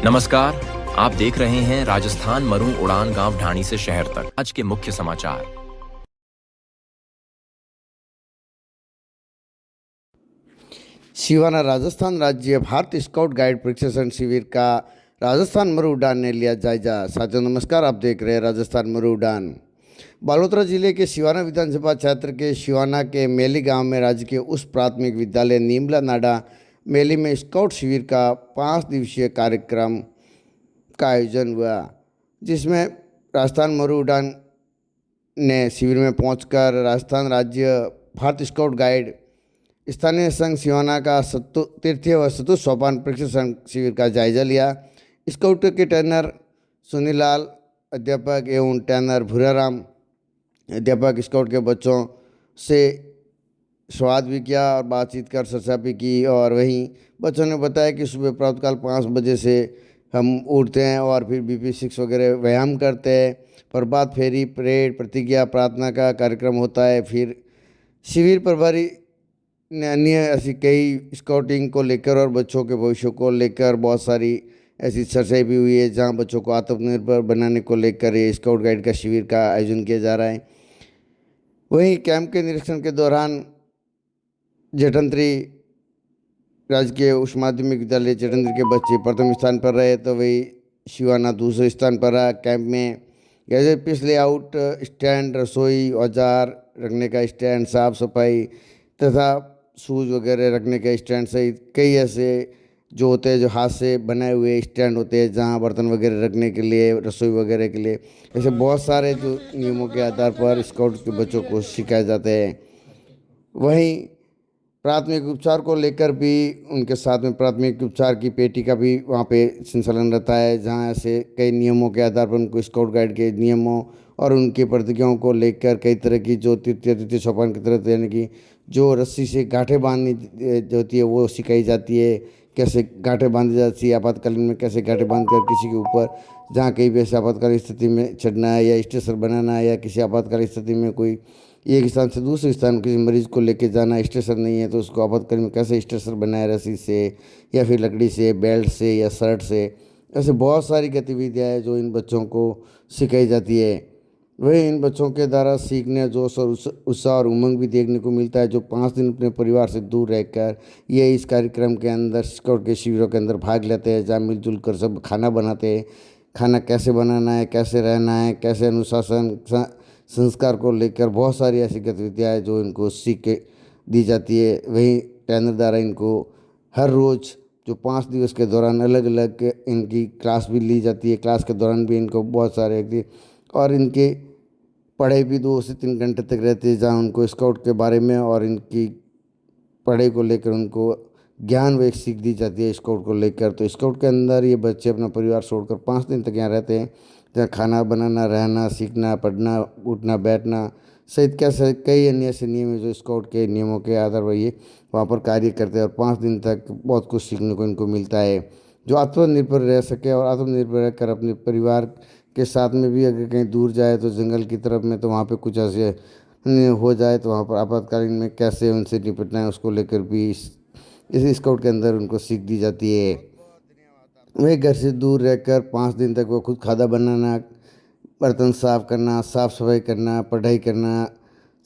नमस्कार। आप देख रहे हैं राजस्थान मरू उड़ान गांव ढाणी से शहर तक। आज के मुख्य समाचार। शिवाना राजस्थान राज्य भारत स्काउट गाइड प्रशिक्षण शिविर का राजस्थान मरू उड़ान ने लिया जायजा। साथियों नमस्कार, आप देख रहे हैं राजस्थान मरू उड़ान। बालोतरा जिले के शिवाना विधानसभा क्षेत्र के शिवाना के मेली गांव में राज्य के उच्च प्राथमिक विद्यालय नीमला नाडा मेली में स्काउट शिविर का 5 दिवसीय कार्यक्रम का आयोजन हुआ, जिसमें राजस्थान मरू उड़ान ने शिविर में पहुंचकर राजस्थान राज्य भारत स्काउट गाइड स्थानीय संघ सिवाना का तृतीय व चतुर्थ सोपान प्रशिक्षण शिविर का जायजा लिया। स्काउट के ट्रेनर सुनीलाल, अध्यापक एवं ट्रेनर भूराराम, अध्यापक स्काउट के बच्चों से स्वाद भी किया और बातचीत कर चर्चा भी की। और वहीं बच्चों ने बताया कि सुबह प्रातःकाल 5 बजे से हम उठते हैं और फिर BP6 वगैरह व्यायाम करते हैं। प्रभात फेरी, परेड, प्रतिज्ञा, प्रार्थना का कार्यक्रम होता है। फिर शिविर प्रभारी ने अन्य ऐसी कई स्काउटिंग को लेकर और बच्चों के भविष्य को लेकर बहुत सारी ऐसी चर्चाएं भी हुई है, जहां बच्चों को आत्मनिर्भर बनाने को लेकर ये स्काउट गाइड का शिविर का आयोजन किया जा रहा है। वहीं कैंप के निरीक्षण के दौरान जेठंत्री राजकीय उच्च माध्यमिक विद्यालय जेठंत्री के बच्चे प्रथम स्थान पर रहे, तो वही शिवाना दूसरे स्थान पर रहा। कैंप में जैसे पिस लेआउट, स्टैंड, रसोई, औजार रखने का स्टैंड, साफ सफाई तथा शूज़ वगैरह रखने के स्टैंड सहित कई ऐसे जो होते हैं, जो हाथ से बनाए हुए स्टैंड होते हैं, जहां बर्तन वगैरह रखने के लिए, रसोई वगैरह के लिए, ऐसे बहुत सारे जो नियमों के आधार पर स्काउट के बच्चों को सिखाए जाते हैं। वहीं प्राथमिक उपचार को लेकर भी उनके साथ में प्राथमिक उपचार की पेटी का भी वहाँ पे संचालन रहता है, जहाँ ऐसे कई नियमों के आधार पर उनको स्काउट गाइड के नियमों और उनकी प्रतिज्ञाओं को लेकर कई तरह की जो तृतीय सोपान की तरह, यानी कि जो रस्सी से गांठें बांधनी जो होती है वो सिखाई जाती है। कैसे गांठें बांधी जाती है, आपातकालीन में कैसे गांठें बांध कर किसी के ऊपर जहाँ कहीं भी ऐसे आपातकालीन स्थिति में चढ़ना है या स्ट्रेसर बनाना है, या किसी आपातकालीन स्थिति में कोई एक स्थान से दूसरे स्थान किसी मरीज को लेके जाना, स्ट्रेसर नहीं है तो उसको आपातकालीन में कैसे स्ट्रेसर बनाए, रस्सी से या फिर लकड़ी से, बेल्ट से या शर्ट से। ऐसे बहुत सारी गतिविधियाँ हैं जो इन बच्चों को सिखाई जाती है। वही इन बच्चों के द्वारा सीखने जोश और उत्साह और उमंग भी देखने को मिलता है, जो 5 दिन अपने परिवार से दूर रहकर ये इस कार्यक्रम के अंदर स्काउट के शिविरों के अंदर भाग लेते हैं, जहाँ मिलजुल कर सब खाना बनाते हैं। खाना कैसे बनाना है, कैसे रहना है, कैसे अनुशासन संस्कार को लेकर बहुत सारी ऐसी गतिविधियाँ हैं जो इनको सीख के दी जाती है। वहीं ट्रेनर द्वारा इनको हर रोज़ जो 5 दिवस के दौरान अलग अलग इनकी क्लास भी ली जाती है। क्लास के दौरान भी इनको बहुत सारे और इनके पढ़ाई भी 2 से 3 घंटे तक रहती है, जहाँ उनको स्काउट के बारे में और इनकी पढ़ाई को लेकर उनको ज्ञान व एक सीख दी जाती है स्काउट को लेकर। तो स्काउट के अंदर ये बच्चे अपना परिवार छोड़कर 5 दिन तक यहाँ रहते हैं, जहाँ खाना बनाना, रहना, सीखना, पढ़ना, उठना, बैठना सहित कैसे कई अन्य ऐसे नियम है जो स्काउट के नियमों के आधार पर ये वहाँ पर कार्य करते हैं। और 5 दिन तक बहुत कुछ सीखने को इनको मिलता है, जो आत्मनिर्भर रह सके और आत्मनिर्भर रहकर अपने परिवार के साथ में भी अगर कहीं दूर जाए तो जंगल की तरफ में, तो वहाँ पे कुछ ऐसे हो जाए तो वहाँ पर आपातकालीन में कैसे उनसे निपटना है उसको लेकर भी इस स्काउट के अंदर उनको सीख दी जाती है। वही घर से दूर रहकर 5 दिन तक वो खुद खाना बनाना, बर्तन साफ करना, साफ सफाई करना, पढ़ाई करना,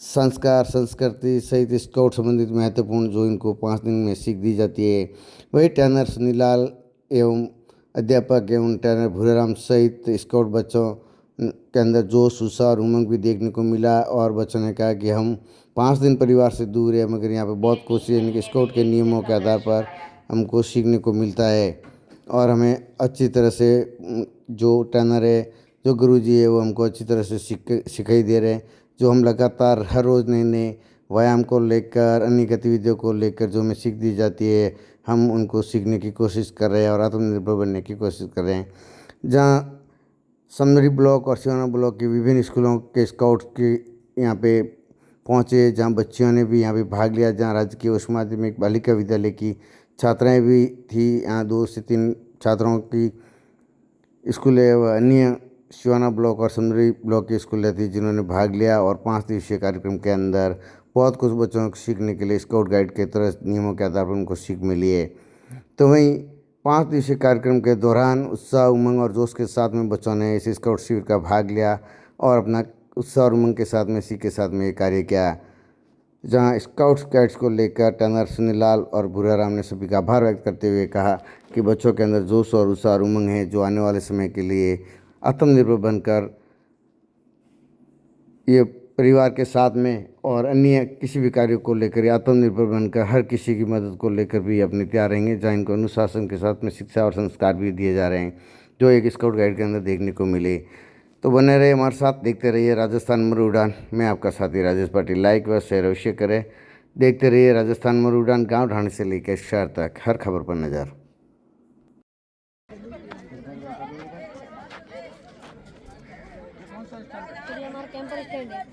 संस्कार, संस्कृति सहित स्काउट संबंधित महत्वपूर्ण जो इनको 5 दिन में सीख दी जाती है। वही ट्रेनर सुनीलाल एवं अध्यापक एवं ट्रेनर भूराराम सहित स्काउट बच्चों के अंदर जोश, उत्साह और उमंग भी देखने को मिला। और बच्चों ने कहा कि हम 5 दिन परिवार से दूर है, मगर यहाँ पे बहुत कुछ यानी कि स्काउट के नियमों के आधार पर हमको सीखने को मिलता है। और हमें अच्छी तरह से जो ट्रेनर है, जो गुरुजी है, वो हमको अच्छी तरह से सिखाई दे रहे हैं, जो हम लगातार हर रोज़ नए नए व्यायाम को लेकर, अन्य गतिविधियों को लेकर जो हमें सीख दी जाती है, हम उनको सीखने की कोशिश कर रहे हैं और आत्मनिर्भर बनने की कोशिश कर रहे हैं। जहाँ समरी ब्लॉक और सिवाना ब्लॉक के विभिन्न स्कूलों के स्काउट्स के यहाँ पे पहुँचे, जहाँ बच्चियों ने भी यहाँ पे भाग लिया, जहाँ राज्य के उच्च माध्यमिक बालिका विद्यालय की छात्राएं भी थी। यहाँ 2 से 3 छात्राओं की स्कूल है, व अन्य सिवाना ब्लॉक और समरी ब्लॉक की स्कूलें थी जिन्होंने भाग लिया। और 5 दिवसीय कार्यक्रम के अंदर बहुत कुछ बच्चों को सीखने के लिए स्काउट गाइड के तरह नियमों के आधार पर उनको सीख मिली है। तो वहीं 5 दिवसीय कार्यक्रम के दौरान उत्साह, उमंग और जोश के साथ में बच्चों ने इस स्काउट शिविर का भाग लिया और अपना उत्साह और उमंग के साथ में इसी के साथ में ये कार्य किया, जहां स्काउट्स गाइड्स को लेकर ट्रेनर सुनील लाल और भूराराम ने सभी का आभार व्यक्त करते हुए कहा कि बच्चों के अंदर जोश और उत्साह और उमंग है, जो आने वाले समय के लिए आत्मनिर्भर बनकर ये परिवार के साथ में और अन्य किसी भी कार्य को लेकर आत्मनिर्भर बनकर हर किसी की मदद को लेकर भी अपने तैयार रहेंगे, जहाँ इनको अनुशासन के साथ में शिक्षा और संस्कार भी दिए जा रहे हैं, जो एक स्काउट गाइड के अंदर देखने को मिले। तो बने रहिए हमारे साथ, देखते रहिए राजस्थान मरु उड़ान। मैं आपका साथी राजेश पाटिल। लाइक व शेयर अवश्य करें। देखते रहिए राजस्थान मरु उड़ान, गाँव ढाणी से लेकर शहर तक हर खबर पर नज़र। ये हमारा कैंपर स्टैंड है।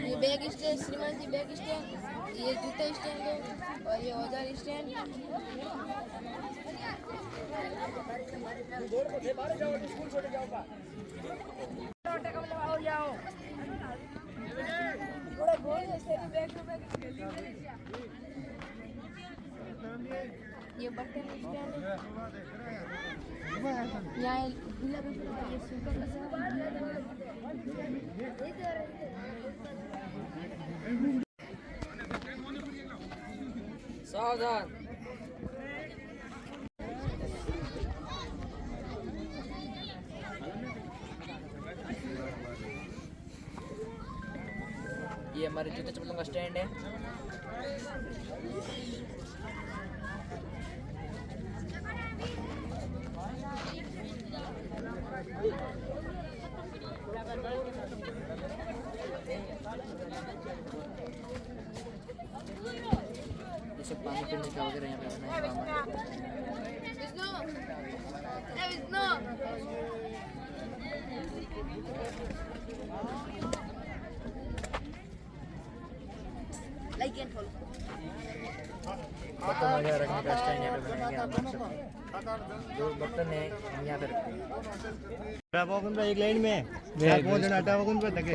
ये बैग स्टैंड, श्रीमान जी बैग स्टैंड, ये जूता स्टैंड है और ये औजार स्टैंड। ये बर्तन स्टैंड है। यहाँ ये सूखा सावधान। ये हमारे जूते चप्पलों का स्टैंड है। जैसे पानी पीने का वगैरह यहाँ पे बनाया बर्तन वगैरह रखने का स्टैंड यहाँ पे बनाया गया। जो बर्तन है हम यहाँ पे रखते हैं। एक लाइन में पे लगे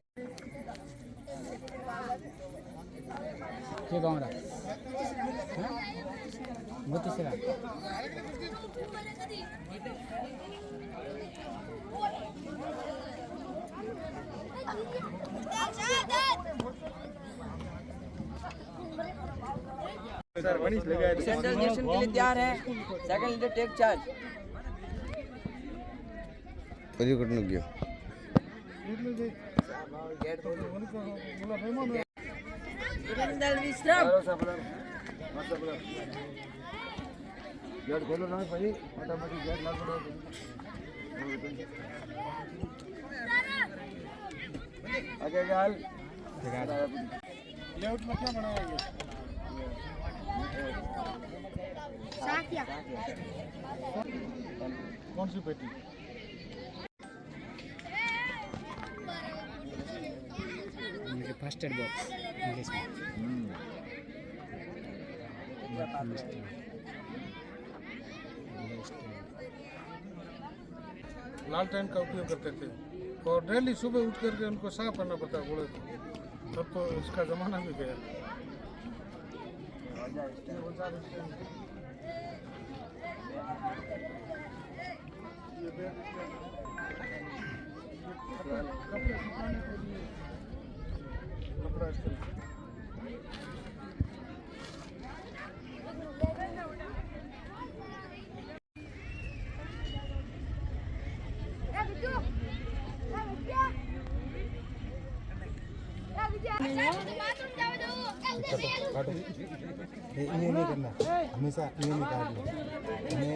कौन रहा वो तीसरा सेंट्रल जंक्शन के लिए तैयार है। Second leader take charge. गया आगे लेआउट में क्या बनाया गया? कौन सी पेटी? फर्स्ट एड बॉक्स इंग्लिश में। लालटेन का उपयोग करते थे और डेली सुबह उठ करके उनको साफ करना पड़ता है घोड़े को। तब तो उसका जमाना भी गया। कपड़े सुखाने के लिए कपड़ा स्टैंड। ये नहीं करना, हमेशा ये नहीं काटना, हमें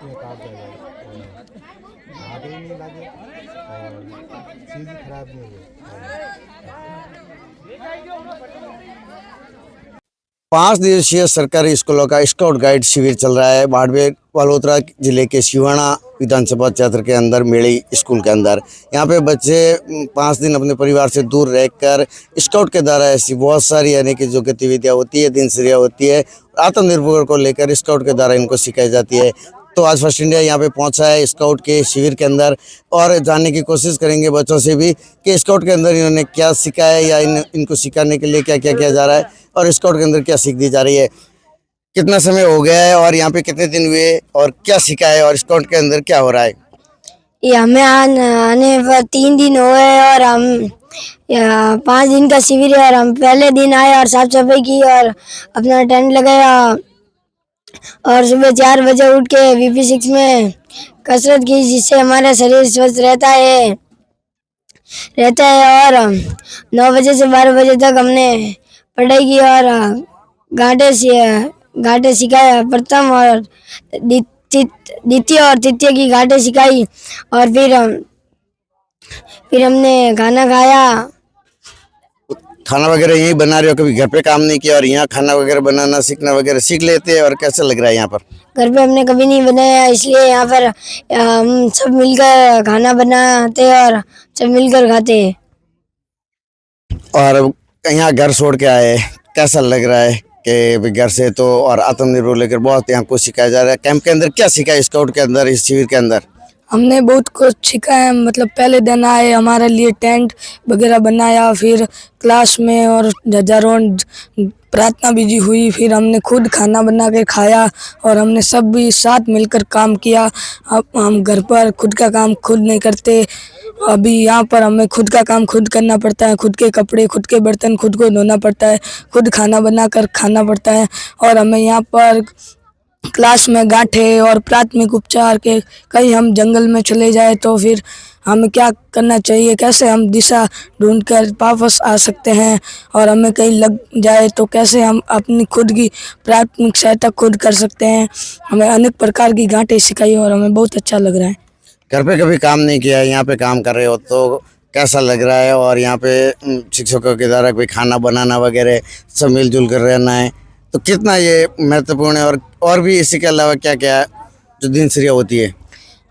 ये काट देगा आगे ही नहीं लगे और चीज़ खराब नहीं हुई। 5 दिवसीय सरकारी स्कूलों का स्काउट गाइड शिविर चल रहा है बाड़मेर बालोतरा जिले के सिवाना विधानसभा क्षेत्र के अंदर मेड़ी स्कूल के अंदर। यहाँ पे बच्चे 5 दिन अपने परिवार से दूर रहकर स्काउट के द्वारा ऐसी बहुत सारी यानी कि जो गतिविधियाँ होती है, दिनचर्या होती है, आत्मनिर्भर को लेकर स्काउट के द्वारा इनको सिखाई जाती है। तो आज फर्स्ट इंडिया यहाँ पे पहुँचा है स्काउट के शिविर के अंदर और जानने की कोशिश करेंगे बच्चों से भी कि स्काउट के अंदर इन्होंने क्या सीखा है या इनको सिखाने के लिए क्या क्या किया जा रहा है और स्काउट के अंदर क्या सीख दी जा रही है, कितना समय हो गया है और यहाँ पे कितने दिन हुए और क्या सीखा है और स्काउट के अंदर क्या हो रहा है। ये हमें आने पर 3 दिन हुए और हम 5 दिन का शिविर है और हम पहले दिन आए और साफ सफाई की और अपना टेंट लगाया और सुबह 4 बजे उठ के VP6 में कसरत की जिससे हमारा शरीर स्वस्थ रहता है और 9 बजे से 12 बजे तक हमने पढ़ाई की और घाटे सिखाया। प्रथम और द्वितीय और तृतीय की घाटे सिखाई और फिर हमने खाना खाया। खाना वगैरह यहीं बना रहे हो, कभी घर पे काम नहीं किया और यहाँ खाना वगैरह बनाना सीखना वगैरह सीख लेते हैं और कैसा लग रहा है यहाँ पर? घर पे हमने कभी नहीं बनाया इसलिए यहाँ पर हम सब मिलकर खाना बनाते हैं और सब मिलकर खाते हैं। और यहाँ घर छोड़ के आए, कैसा लग रहा है कि घर से तो और आत्मनिर्भर लेकर बहुत यहाँ कुछ सिखाया जा रहा है। कैंप के अंदर क्या सीखा है स्काउट के अंदर, इस शिविर के अंदर? हमने बहुत कुछ सीखा है। मतलब पहले दिन आए हमारे लिए टेंट वगैरह बनाया, फिर क्लास में और ध्वजारोहण प्रार्थना विधि हुई, फिर हमने खुद खाना बना के खाया और हमने सब भी साथ मिलकर काम किया। अब हम घर पर खुद का काम खुद नहीं करते, अभी यहाँ पर हमें खुद का काम खुद करना पड़ता है। खुद के कपड़े, खुद के बर्तन खुद को धोना पड़ता है, खुद खाना बनाकर खाना पड़ता है। और हमें यहाँ पर क्लास में गांठे और प्राथमिक उपचार के कहीं हम जंगल में चले जाए तो फिर हमें क्या करना चाहिए, कैसे हम दिशा ढूंढकर वापस आ सकते हैं, और हमें कहीं लग जाए तो कैसे हम अपनी खुद की प्राथमिक सहायता खुद कर सकते हैं। हमें अनेक प्रकार की गांठें सिखाई और हमें बहुत अच्छा लग रहा है। घर पे कभी काम नहीं किया, यहाँ पे काम कर रहे हो तो कैसा लग रहा है? और यहाँ पे शिक्षकों के द्वारा कोई खाना बनाना वगैरह सब मिलजुल कर रहना है तो कितना ये महत्वपूर्ण है? और भी इसी के अलावा क्या क्या जो दिनचर्या होती है?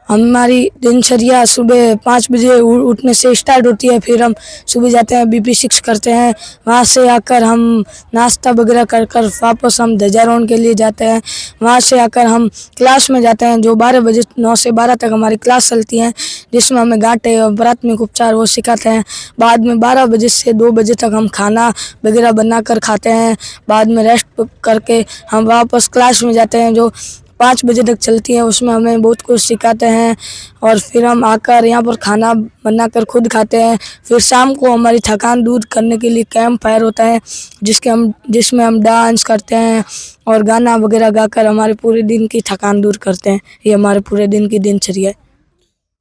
हमारी दिनचर्या सुबह 5 बजे उठने से स्टार्ट होती है। फिर हम सुबह जाते हैं BP6 करते हैं, वहाँ से आकर हम नाश्ता वगैरह कर वापस हम ध्वजारोहण के लिए जाते हैं। वहाँ से आकर हम क्लास में जाते हैं जो 12 बजे 9 से 12 तक हमारी क्लास चलती है जिसमें हमें गांठे और प्राथमिक उपचार वो सिखाते हैं। बाद में 12 बजे से 2 बजे तक हम खाना वगैरह बना कर खाते हैं। बाद में रेस्ट करके हम वापस क्लास में जाते हैं जो 5 बजे तक चलती है, उसमें हमें बहुत कुछ सिखाते हैं। और फिर हम आकर यहाँ पर खाना बनाकर खुद खाते हैं। फिर शाम को हमारी थकान दूर करने के लिए कैंप फायर होता है जिसमें हम डांस करते हैं और गाना वगैरह गाकर हमारे पूरे दिन की थकान दूर करते हैं। ये हमारे पूरे दिन की दिनचर्या है।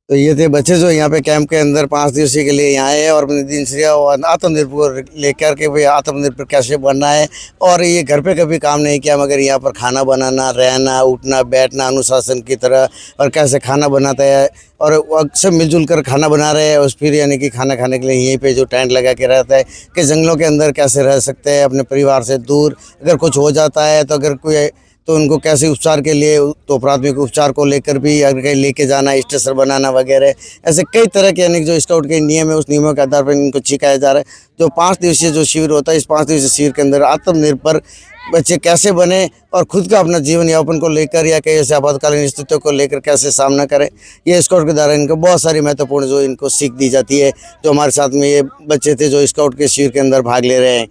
तो ये थे बच्चे जो यहाँ पे कैंप के अंदर 5 दिवसीय के लिए यहाँ आए और अपनी दिनचर्या और आत्मनिर्भर लेकर के भाई आत्मनिर्भर कैसे बनना है। और ये घर पे कभी काम नहीं किया मगर यहाँ पर खाना बनाना, रहना, उठना, बैठना अनुशासन की तरह और कैसे खाना बनाता है और अक्सर मिलजुल कर खाना बना रहे हैं। उस फिर यानी कि खाना खाने के लिए यहीं पे जो टेंट लगा के रहता है कि जंगलों के अंदर कैसे रह सकते हैं अपने परिवार से दूर। अगर कुछ हो जाता है तो अगर कोई तो उनको कैसे उपचार के लिए तो प्राथमिक उपचार को लेकर भी अगर कहीं लेके जाना, स्ट्रेचर बनाना वगैरह, ऐसे कई तरह के यानी जो स्काउट के नियम है उस नियमों के आधार पर इनको सिखाया जा रहा है। जो 5 दिवसीय जो शिविर होता है, इस 5 दिवसीय शिविर के अंदर आत्मनिर्भर बच्चे कैसे बने और खुद का अपना जीवन यापन को लेकर या कई ऐसे आपातकालीन स्थितियों को लेकर कैसे सामना करें, ये स्काउट के द्वारा इनको बहुत सारी महत्वपूर्ण जो इनको सीख दी जाती है। जो हमारे साथ में ये बच्चे थे जो स्काउट के शिविर के अंदर भाग ले रहे हैं।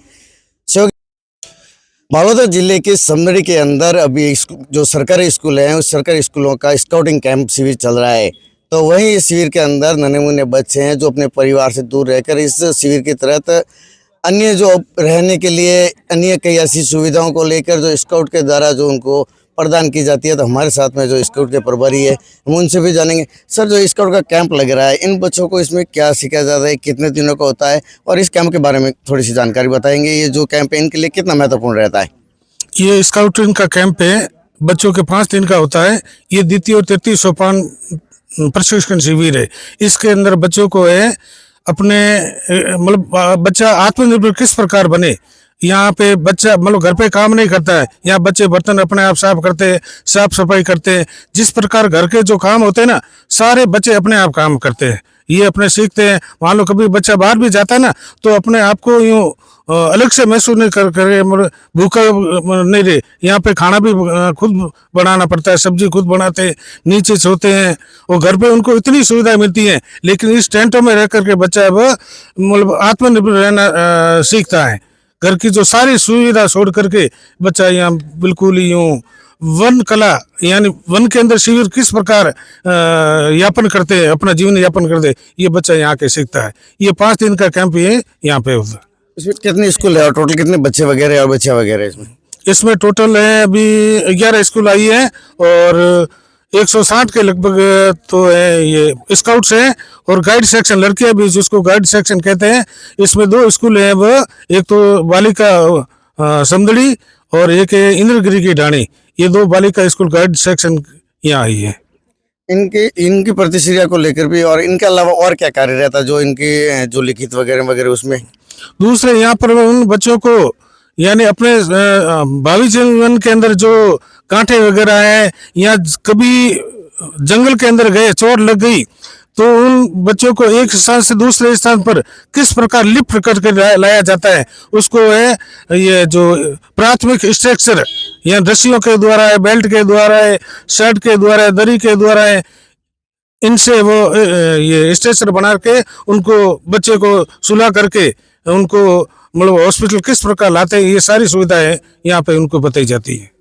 बालोद जिले के समदड़ी के अंदर अभी जो सरकारी स्कूल हैं उस सरकारी स्कूलों का स्काउटिंग कैंप शिविर चल रहा है। तो वहीं इस शिविर के अंदर नन्हे मुन्ने बच्चे हैं जो अपने परिवार से दूर रहकर इस शिविर के तहत अन्य जो रहने के लिए अन्य कई ऐसी सुविधाओं को लेकर जो स्काउट के द्वारा जो उनको प्रदान की जाती है। तो हमारे साथ में जो स्काउट के प्रभारी है हम उनसे भी जानेंगे। सर, जो स्काउट का कैंप लग रहा है इन बच्चों को इसमें क्या सिखाया जाता है, कितने दिनों का होता है और इस कैंप के बारे में थोड़ी सी जानकारी बताएंगे। ये जो कैंप है इनके लिए कितना महत्वपूर्ण रहता है? ये स्काउटिंग का कैंप है, बच्चों के 5 दिन का होता है। ये द्वितीय और तृतीय सोपान प्रशिक्षण शिविर है। इसके अंदर बच्चों को है अपने मतलब बच्चा आत्मनिर्भर किस प्रकार बने। यहाँ पे बच्चा मतलब घर पे काम नहीं करता है, यहाँ बच्चे बर्तन अपने आप साफ करते हैं, साफ सफाई करते हैं। जिस प्रकार घर के जो काम होते हैं ना, सारे बच्चे अपने आप काम करते हैं, ये अपने सीखते हैं। मान लो कभी बच्चा बाहर भी जाता है ना तो अपने आप को यूँ अलग से महसूस नहीं करे, भूखा नहीं रहे। यहाँ पे खाना भी खुद बनाना पड़ता है, सब्जी खुद बनाते हैं, नीचे सोते हैं और घर पे उनको इतनी सुविधाएं मिलती हैं। लेकिन इस टेंटों में रह करके बच्चा अब मतलब आत्मनिर्भर रहना सीखता है। घर की जो सारी सुविधा छोड़ करके बच्चा यहाँ बिल्कुल ही यूँ वन कला यानी वन के अंदर शिविर किस प्रकार यापन करते हैं, अपना जीवन यापन करते हैं, ये बच्चा यहाँ के सीखता है। ये 5 दिन का कैंप ये यहाँ पे होता है। इसमें कितने स्कूल है और टोटल कितने बच्चे वगैरह और बच्चे वगैरह इसमें टोटल है अभी 11 स्कूल आई है और 160 के लगभग तो है ये स्काउट्स हैं और गाइड सेक्शन लड़कियां भी जिसको गाइड सेक्शन कहते हैं। इसमें 2 स्कूल हैं, वह एक तो बालिका समदड़ी और एक है इंद्रगिरी की ढाणी। ये 2 बालिका स्कूल गाइड सेक्शन यहाँ आई है। इनकी प्रतिक्रिया को लेकर भी और इनके अलावा और क्या कार्य रहता है जो इनकी जो लिखित वगैरह वगैरह उसमें दूसरे यहाँ पर उन बच्चों को यानी अपने भावी जीवन के अंदर जो कांटे वगैरह है या कभी जंगल के अंदर गए, चोट लग गई तो उन बच्चों को एक स्थान से दूसरे स्थान पर किस प्रकार लिफ्ट करके लाया जाता है, उसको है ये जो प्राथमिक स्ट्रक्चर या रस्सियों के द्वारा है, बेल्ट के द्वारा है, शर्ट के द्वारा है, दरी के द्वारा है, इनसे वो ये स्ट्रेचर बना के उनको बच्चे को सुला करके उनको मतलब हॉस्पिटल किस प्रकार लाते हैं, ये सारी सुविधाएं यहाँ पे उनको बताई जाती है।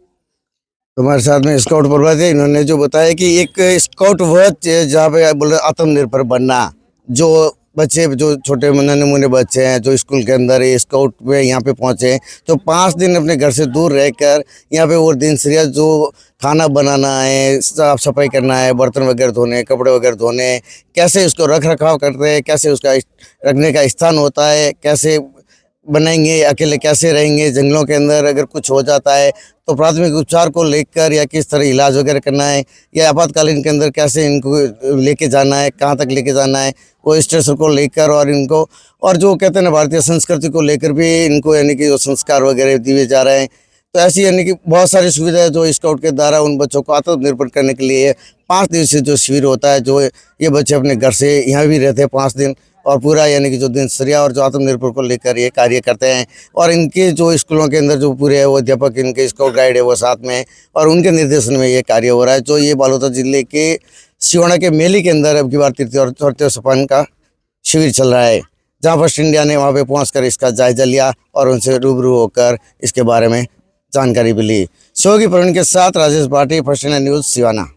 हमारे साथ में स्काउट प्रभारी थे, इन्होंने जो बताया कि एक स्काउट वह जहाँ पे बोले आत्मनिर्भर बनना, जो बच्चे जो छोटे नन्हे मुन्ने बच्चे हैं जो स्कूल के अंदर स्काउट में यहाँ पे पहुँचे तो 5 दिन अपने घर से दूर रहकर यहाँ पे वो दिनचर्या जो खाना बनाना है, साफ सफाई करना है, बर्तन वगैरह धोने, कपड़े वगैरह धोने, कैसे उसको रख रखाव करते हैं, कैसे उसका रखने का स्थान होता है, कैसे बनाएंगे, अकेले कैसे रहेंगे जंगलों के अंदर, अगर कुछ हो जाता है तो प्राथमिक उपचार को लेकर या किस तरह इलाज वगैरह करना है या आपातकालीन के अंदर कैसे इनको लेके जाना है, कहाँ तक लेके जाना है, वो स्ट्रेसर को लेकर और इनको और जो कहते हैं ना भारतीय संस्कृति को लेकर भी इनको यानी कि जो संस्कार वगैरह दिए जा रहे हैं। तो ऐसी यानी कि बहुत सारी सुविधाएं जो स्काउट के द्वारा उन बच्चों को आत्मनिर्भर करने के लिए 5 दिवसीय जो शिविर होता है, जो ये बच्चे अपने घर से यहाँ भी रहते हैं 5 दिन और पूरा यानी कि जो दिनचर्या और जो आत्मनिर्भर को लेकर ये कार्य करते हैं। और इनके जो स्कूलों के अंदर जो पूरे है वो अध्यापक इनके स्काउट गाइड है वो साथ में और उनके निर्देशन में ये कार्य हो रहा है। जो ये बालोद जिले के सिवाना के मेली के अंदर अब की बार 3 और 4 सोपान का शिविर चल रहा है, जहाँ फर्स्ट इंडिया ने वहाँ पे पहुँचकर इसका जायजा लिया और उनसे रूबरू होकर इसके बारे में जानकारी भी ली। शो की प्रवीण के साथ Rajesh Bhati, first India news Siwana.